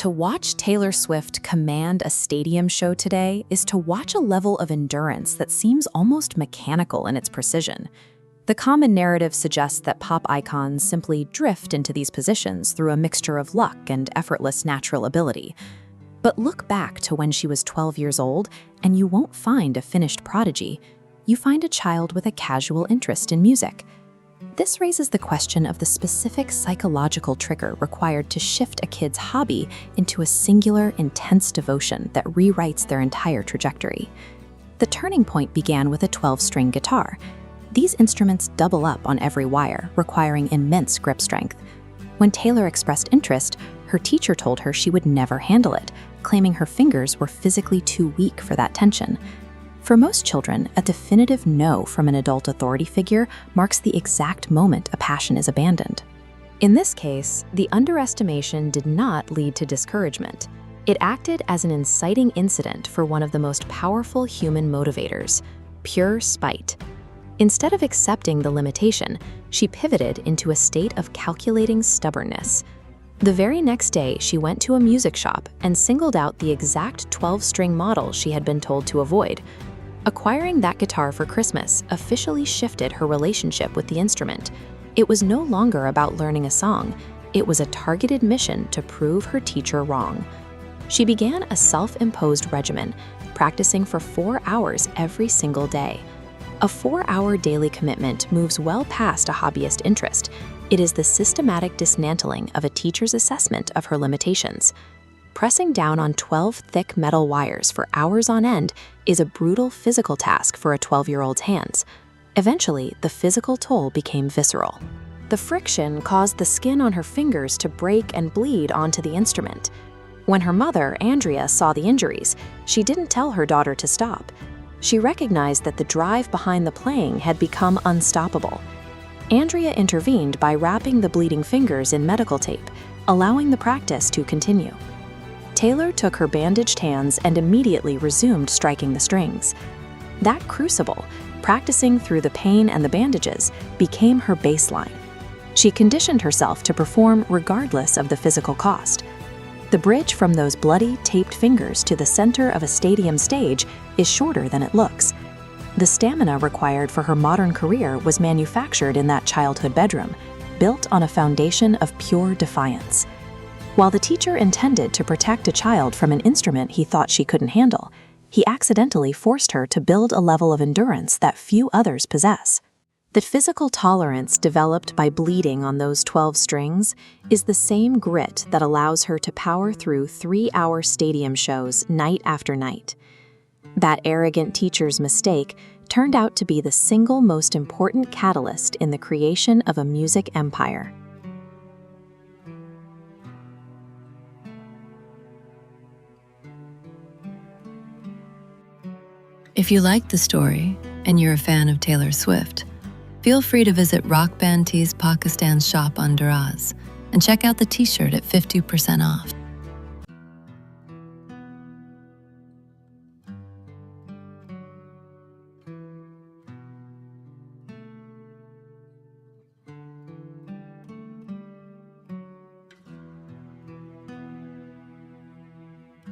To watch Taylor Swift command a stadium show today is to watch a level of endurance that seems almost mechanical in its precision. The common narrative suggests that pop icons simply drift into these positions through a mixture of luck and effortless natural ability. But look back to when she was 12 years old, and you won't find a finished prodigy. You find a child with a casual interest in music. This raises the question of the specific psychological trigger required to shift a kid's hobby into a singular, intense devotion that rewrites their entire trajectory. The turning point began with a 12-string guitar. These instruments double up on every wire, requiring immense grip strength. When Taylor expressed interest, her teacher told her she would never handle it, claiming her fingers were physically too weak for that tension. For most children, a definitive no from an adult authority figure marks the exact moment a passion is abandoned. In this case, the underestimation did not lead to discouragement. It acted as an inciting incident for one of the most powerful human motivators: pure spite. Instead of accepting the limitation, she pivoted into a state of calculating stubbornness. The very next day, she went to a music shop and singled out the exact 12-string model she had been told to avoid. Acquiring that guitar for Christmas officially shifted her relationship with the instrument. It was no longer about learning a song. It was a targeted mission to prove her teacher wrong. She began a self-imposed regimen, practicing for 4 hours every single day. A 4-hour daily commitment moves well past a hobbyist interest. It is the systematic dismantling of a teacher's assessment of her limitations. Pressing down on 12 thick metal wires for hours on end is a brutal physical task for a 12-year-old's hands. Eventually, the physical toll became visceral. The friction caused the skin on her fingers to break and bleed onto the instrument. When her mother, Andrea, saw the injuries, she didn't tell her daughter to stop. She recognized that the drive behind the playing had become unstoppable. Andrea intervened by wrapping the bleeding fingers in medical tape, allowing the practice to continue. Taylor took her bandaged hands and immediately resumed striking the strings. That crucible, practicing through the pain and the bandages, became her baseline. She conditioned herself to perform regardless of the physical cost. The bridge from those bloody, taped fingers to the center of a stadium stage is shorter than it looks. The stamina required for her modern career was manufactured in that childhood bedroom, built on a foundation of pure defiance. While the teacher intended to protect a child from an instrument he thought she couldn't handle, he accidentally forced her to build a level of endurance that few others possess. The physical tolerance developed by bleeding on those 12 strings is the same grit that allows her to power through 3-hour stadium shows night after night. That arrogant teacher's mistake turned out to be the single most important catalyst in the creation of a music empire. If you like the story and you're a fan of Taylor Swift, feel free to visit Rock Band Tees Pakistan's shop on Daraz and check out the t-shirt at 50% off.